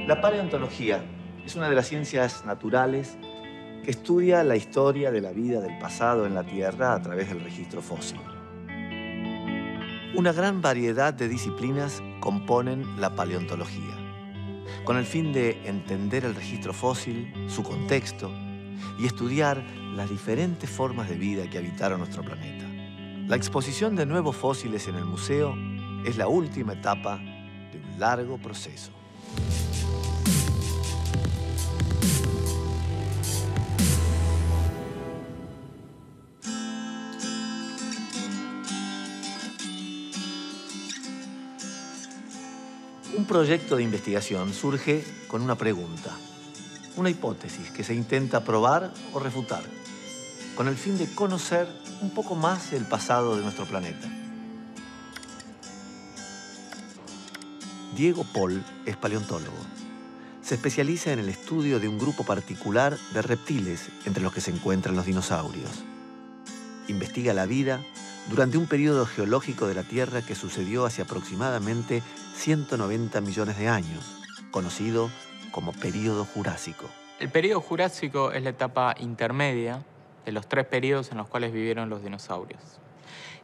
La paleontología es una de las ciencias naturales que estudia la historia de la vida del pasado en la Tierra a través del registro fósil. Una gran variedad de disciplinas componen la paleontología, con el fin de entender el registro fósil, su contexto, y estudiar las diferentes formas de vida que habitaron nuestro planeta. La exposición de nuevos fósiles en el museo es la última etapa de un largo proceso. Un proyecto de investigación surge con una pregunta, una hipótesis que se intenta probar o refutar, con el fin de conocer un poco más el pasado de nuestro planeta. Diego Pol es paleontólogo. Se especializa en el estudio de un grupo particular de reptiles entre los que se encuentran los dinosaurios. Investiga la vida durante un periodo geológico de la Tierra que sucedió hace aproximadamente 190 millones de años, conocido como Período Jurásico. El Período Jurásico es la etapa intermedia de los 3 periodos en los cuales vivieron los dinosaurios.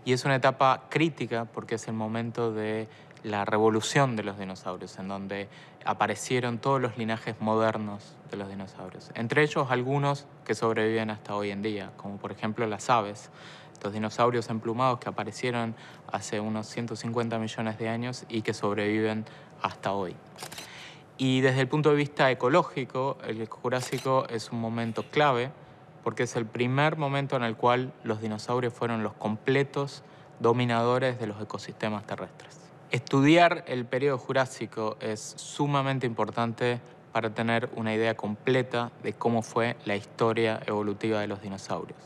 Y es una etapa crítica porque es el momento de la revolución de los dinosaurios, en donde aparecieron todos los linajes modernos de los dinosaurios. Entre ellos algunos que sobreviven hasta hoy en día, como por ejemplo las aves. Estos dinosaurios emplumados que aparecieron hace unos 150 millones de años y que sobreviven hasta hoy. Y desde el punto de vista ecológico, el Jurásico es un momento clave porque es el primer momento en el cual los dinosaurios fueron los completos dominadores de los ecosistemas terrestres. Estudiar el periodo Jurásico es sumamente importante para tener una idea completa de cómo fue la historia evolutiva de los dinosaurios.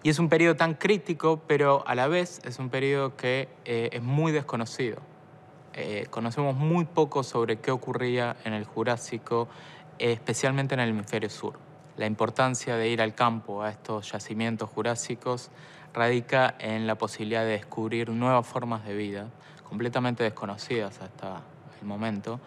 Y es un periodo tan crítico, pero a la vez es un periodo que es muy desconocido. Conocemos muy poco sobre qué ocurría en el Jurásico, especialmente en el hemisferio sur. La importancia de ir al campo a estos yacimientos jurásicos radica en la posibilidad de descubrir nuevas formas de vida, completamente desconocidas hasta el momento,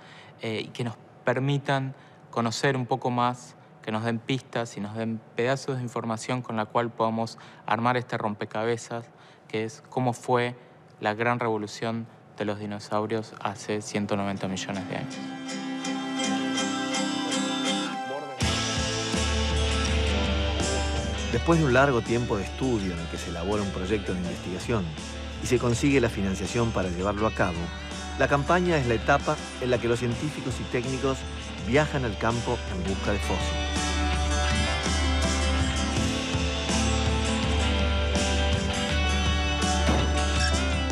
y que nos permitan conocer un poco más, que nos den pistas y nos den pedazos de información con la cual podamos armar este rompecabezas, que es cómo fue la gran revolución de los dinosaurios hace 190 millones de años. Después de un largo tiempo de estudio en el que se elabora un proyecto de investigación y se consigue la financiación para llevarlo a cabo, la campaña es la etapa en la que los científicos y técnicos viajan al campo en busca de fósiles.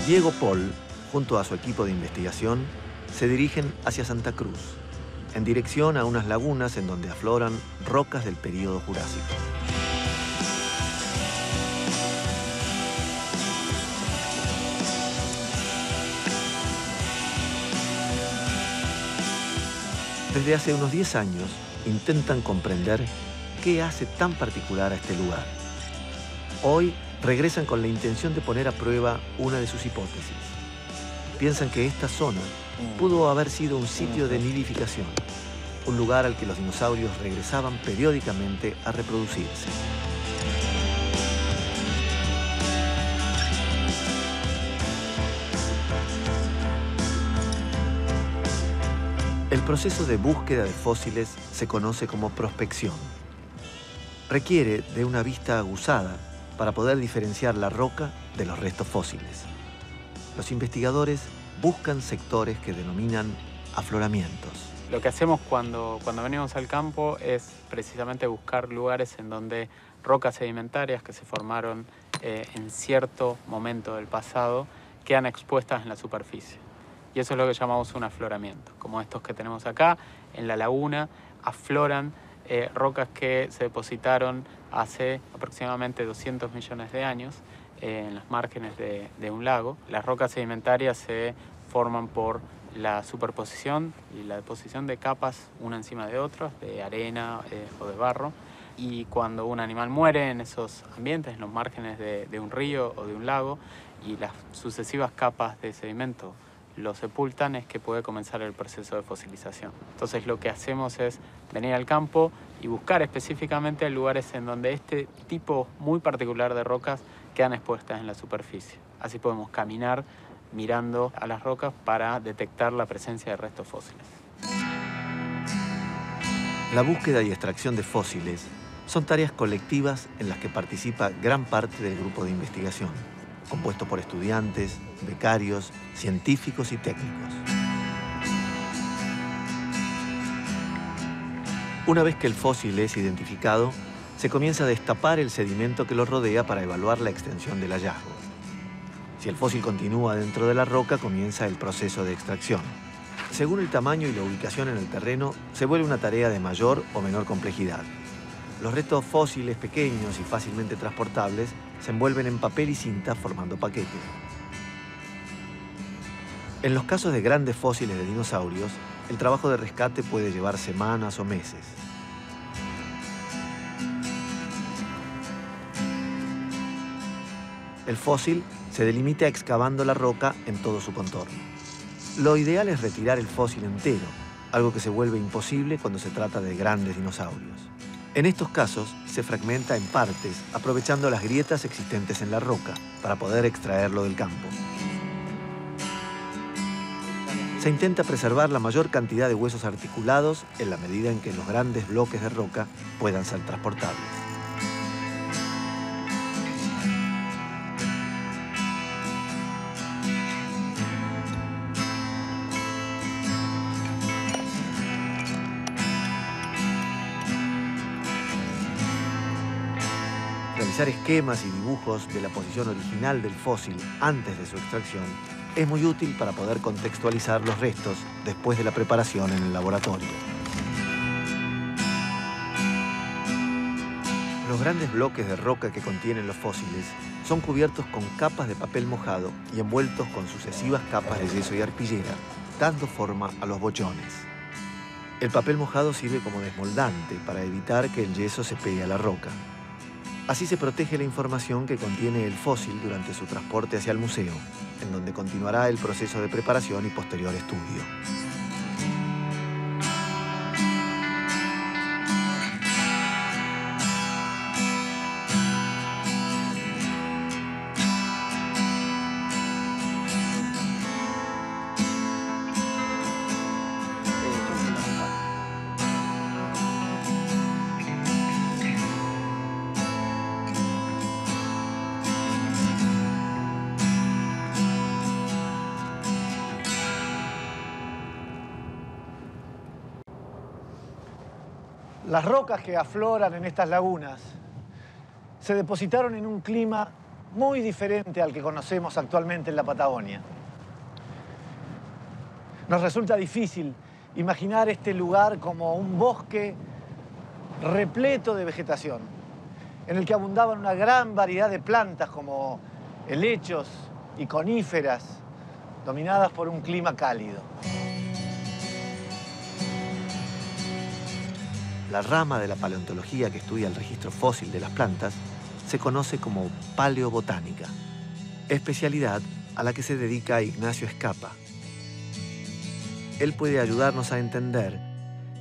Diego Pol, junto a su equipo de investigación, se dirigen hacia Santa Cruz, en dirección a unas lagunas en donde afloran rocas del período Jurásico. Desde hace unos 10 años intentan comprender qué hace tan particular a este lugar. Hoy regresan con la intención de poner a prueba una de sus hipótesis. Piensan que esta zona pudo haber sido un sitio de nidificación, un lugar al que los dinosaurios regresaban periódicamente a reproducirse. El proceso de búsqueda de fósiles se conoce como prospección. Requiere de una vista aguzada para poder diferenciar la roca de los restos fósiles. Los investigadores buscan sectores que denominan afloramientos. Lo que hacemos cuando venimos al campo es precisamente buscar lugares en donde rocas sedimentarias que se formaron en cierto momento del pasado quedan expuestas en la superficie. Y eso es lo que llamamos un afloramiento. Como estos que tenemos acá, en la laguna afloran rocas que se depositaron hace aproximadamente 200 millones de años en las márgenes de un lago. Las rocas sedimentarias se forman por la superposición y la deposición de capas una encima de otras, de arena o de barro. Y cuando un animal muere en esos ambientes, en los márgenes de un río o de un lago, y las sucesivas capas de sedimento lo sepultan es que puede comenzar el proceso de fosilización. Entonces lo que hacemos es venir al campo y buscar específicamente lugares en donde este tipo muy particular de rocas quedan expuestas en la superficie. Así podemos caminar mirando a las rocas para detectar la presencia de restos fósiles. La búsqueda y extracción de fósiles son tareas colectivas en las que participa gran parte del grupo de investigación, compuesto por estudiantes, becarios, científicos y técnicos. Una vez que el fósil es identificado, se comienza a destapar el sedimento que lo rodea para evaluar la extensión del hallazgo. Si el fósil continúa dentro de la roca, comienza el proceso de extracción. Según el tamaño y la ubicación en el terreno, se vuelve una tarea de mayor o menor complejidad. Los restos fósiles pequeños y fácilmente transportables se envuelven en papel y cinta formando paquetes. En los casos de grandes fósiles de dinosaurios, el trabajo de rescate puede llevar semanas o meses. El fósil se delimita excavando la roca en todo su contorno. Lo ideal es retirar el fósil entero, algo que se vuelve imposible cuando se trata de grandes dinosaurios. En estos casos, se fragmenta en partes, aprovechando las grietas existentes en la roca para poder extraerlo del campo. Se intenta preservar la mayor cantidad de huesos articulados en la medida en que los grandes bloques de roca puedan ser transportables. Realizar esquemas y dibujos de la posición original del fósil antes de su extracción es muy útil para poder contextualizar los restos después de la preparación en el laboratorio. Los grandes bloques de roca que contienen los fósiles son cubiertos con capas de papel mojado y envueltos con sucesivas capas de yeso y arpillera, dando forma a los bochones. El papel mojado sirve como desmoldante para evitar que el yeso se pegue a la roca. Así se protege la información que contiene el fósil durante su transporte hacia el museo, en donde continuará el proceso de preparación y posterior estudio. Las rocas que afloran en estas lagunas se depositaron en un clima muy diferente al que conocemos actualmente en la Patagonia. Nos resulta difícil imaginar este lugar como un bosque repleto de vegetación, en el que abundaban una gran variedad de plantas como helechos y coníferas, dominadas por un clima cálido. La rama de la paleontología que estudia el registro fósil de las plantas se conoce como paleobotánica, especialidad a la que se dedica Ignacio Escapa. Él puede ayudarnos a entender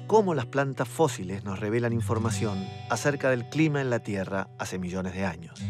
cómo las plantas fósiles nos revelan información acerca del clima en la Tierra hace millones de años.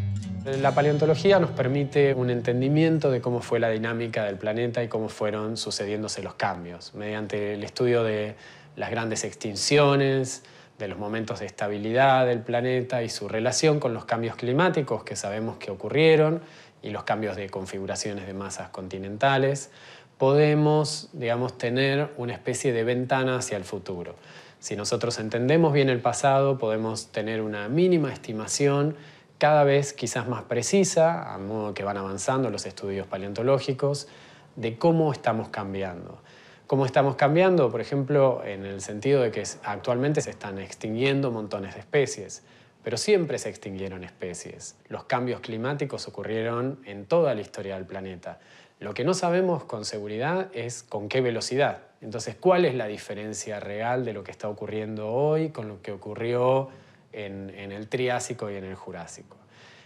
La paleontología nos permite un entendimiento de cómo fue la dinámica del planeta y cómo fueron sucediéndose los cambios, mediante el estudio de las grandes extinciones, de los momentos de estabilidad del planeta y su relación con los cambios climáticos que sabemos que ocurrieron y los cambios de configuraciones de masas continentales, podemos, digamos, tener una especie de ventana hacia el futuro. Si nosotros entendemos bien el pasado, podemos tener una mínima estimación cada vez quizás más precisa, a modo que van avanzando los estudios paleontológicos, de cómo estamos cambiando. ¿Cómo estamos cambiando? Por ejemplo, en el sentido de que actualmente se están extinguiendo montones de especies, pero siempre se extinguieron especies. Los cambios climáticos ocurrieron en toda la historia del planeta. Lo que no sabemos con seguridad es con qué velocidad. Entonces, ¿cuál es la diferencia real de lo que está ocurriendo hoy con lo que ocurrió en el Triásico y en el Jurásico?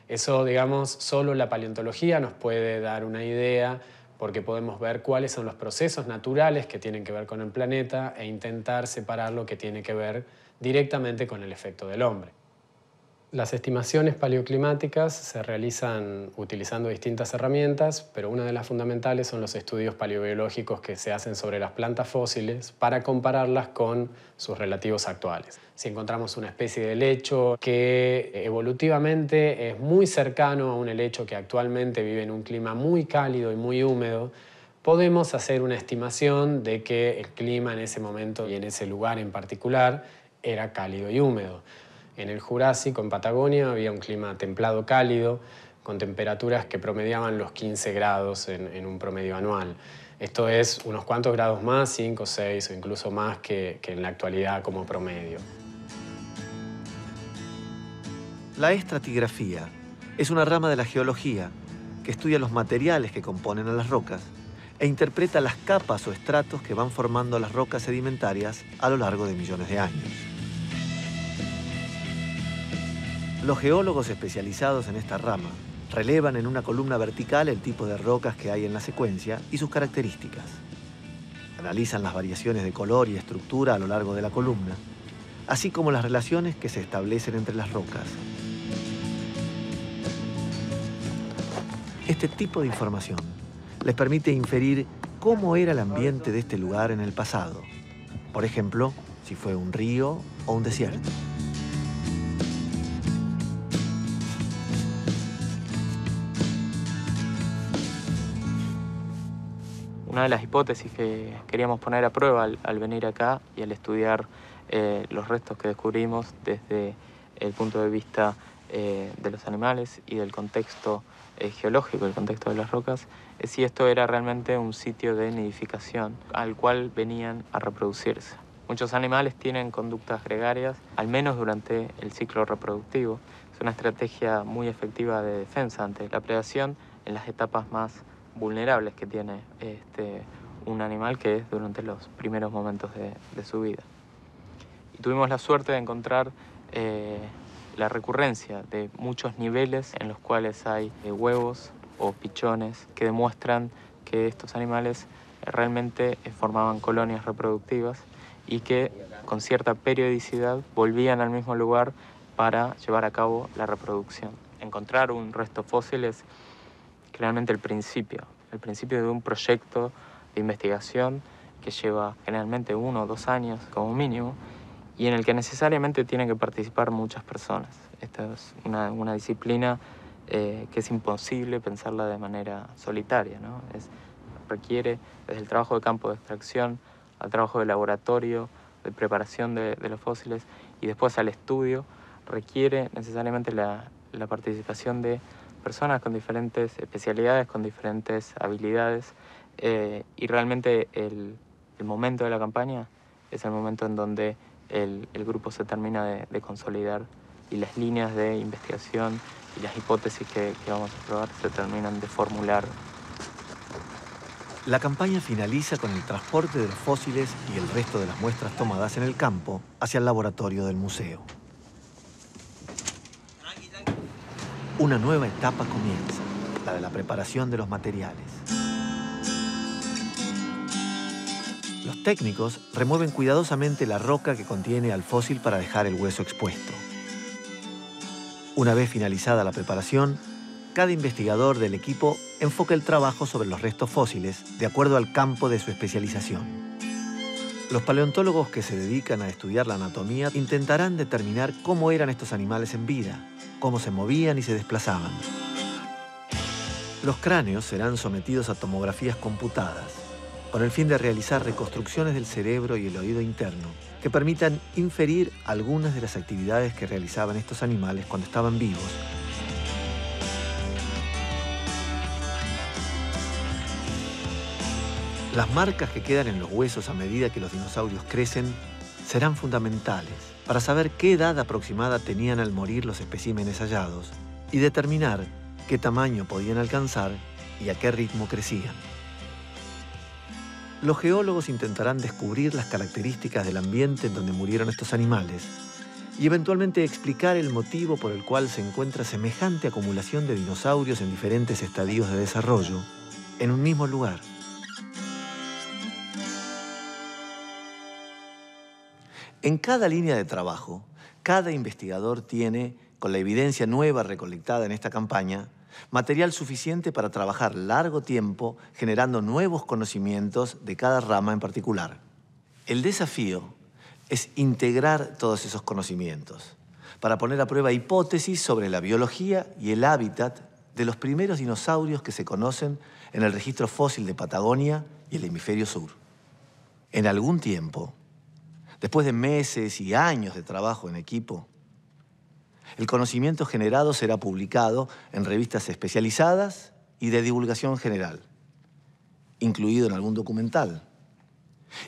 Eso, digamos, solo la paleontología nos puede dar una idea porque podemos ver cuáles son los procesos naturales que tienen que ver con el planeta e intentar separar lo que tiene que ver directamente con el efecto del hombre. Las estimaciones paleoclimáticas se realizan utilizando distintas herramientas, pero una de las fundamentales son los estudios paleobiológicos que se hacen sobre las plantas fósiles para compararlas con sus relativos actuales. Si encontramos una especie de helecho que evolutivamente es muy cercano a un helecho que actualmente vive en un clima muy cálido y muy húmedo, podemos hacer una estimación de que el clima en ese momento y en ese lugar en particular era cálido y húmedo. En el Jurásico, en Patagonia, había un clima templado cálido, con temperaturas que promediaban los 15 grados en un promedio anual. Esto es unos cuantos grados más, 5, 6 o incluso más que en la actualidad como promedio. La estratigrafía es una rama de la geología que estudia los materiales que componen a las rocas e interpreta las capas o estratos que van formando las rocas sedimentarias a lo largo de millones de años. Los geólogos especializados en esta rama relevan en una columna vertical el tipo de rocas que hay en la secuencia y sus características. Analizan las variaciones de color y estructura a lo largo de la columna, así como las relaciones que se establecen entre las rocas. Este tipo de información les permite inferir cómo era el ambiente de este lugar en el pasado. Por ejemplo, si fue un río o un desierto. Una de las hipótesis que queríamos poner a prueba al venir acá y al estudiar los restos que descubrimos desde el punto de vista de los animales y del contexto geológico, el contexto de las rocas, es si esto era realmente un sitio de nidificación al cual venían a reproducirse. Muchos animales tienen conductas gregarias, al menos durante el ciclo reproductivo. Es una estrategia muy efectiva de defensa ante la predación en las etapas más vulnerables que tiene un animal, que es durante los primeros momentos de su vida. Y tuvimos la suerte de encontrar la recurrencia de muchos niveles en los cuales hay huevos o pichones que demuestran que estos animales realmente formaban colonias reproductivas y que con cierta periodicidad volvían al mismo lugar para llevar a cabo la reproducción. Encontrar un resto fósil es realmente el principio de un proyecto de investigación que lleva generalmente 1 o 2 años como mínimo y en el que necesariamente tienen que participar muchas personas. Esta es una disciplina que es imposible pensarla de manera solitaria, ¿no? Requiere desde el trabajo de campo de extracción al trabajo de laboratorio, de preparación de los fósiles y después al estudio, requiere necesariamente la participación de personas con diferentes especialidades, con diferentes habilidades y realmente el momento de la campaña es el momento en donde el grupo se termina de consolidar y las líneas de investigación y las hipótesis que vamos a probar se terminan de formular. La campaña finaliza con el transporte de los fósiles y el resto de las muestras tomadas en el campo hacia el laboratorio del museo. Una nueva etapa comienza, la de la preparación de los materiales. Los técnicos remueven cuidadosamente la roca que contiene al fósil para dejar el hueso expuesto. Una vez finalizada la preparación, cada investigador del equipo enfoca el trabajo sobre los restos fósiles de acuerdo al campo de su especialización. Los paleontólogos que se dedican a estudiar la anatomía intentarán determinar cómo eran estos animales en vida, cómo se movían y se desplazaban. Los cráneos serán sometidos a tomografías computadas, con el fin de realizar reconstrucciones del cerebro y el oído interno, que permitan inferir algunas de las actividades que realizaban estos animales cuando estaban vivos. Las marcas que quedan en los huesos a medida que los dinosaurios crecen serán fundamentales para saber qué edad aproximada tenían al morir los especímenes hallados y determinar qué tamaño podían alcanzar y a qué ritmo crecían. Los geólogos intentarán descubrir las características del ambiente en donde murieron estos animales y eventualmente explicar el motivo por el cual se encuentra semejante acumulación de dinosaurios en diferentes estadios de desarrollo en un mismo lugar. En cada línea de trabajo, cada investigador tiene, con la evidencia nueva recolectada en esta campaña, material suficiente para trabajar largo tiempo generando nuevos conocimientos de cada rama en particular. El desafío es integrar todos esos conocimientos para poner a prueba hipótesis sobre la biología y el hábitat de los primeros dinosaurios que se conocen en el registro fósil de Patagonia y el hemisferio sur. En algún tiempo, después de meses y años de trabajo en equipo, el conocimiento generado será publicado en revistas especializadas y de divulgación general, incluido en algún documental,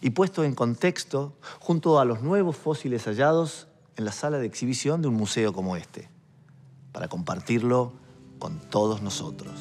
y puesto en contexto junto a los nuevos fósiles hallados en la sala de exhibición de un museo como este, para compartirlo con todos nosotros.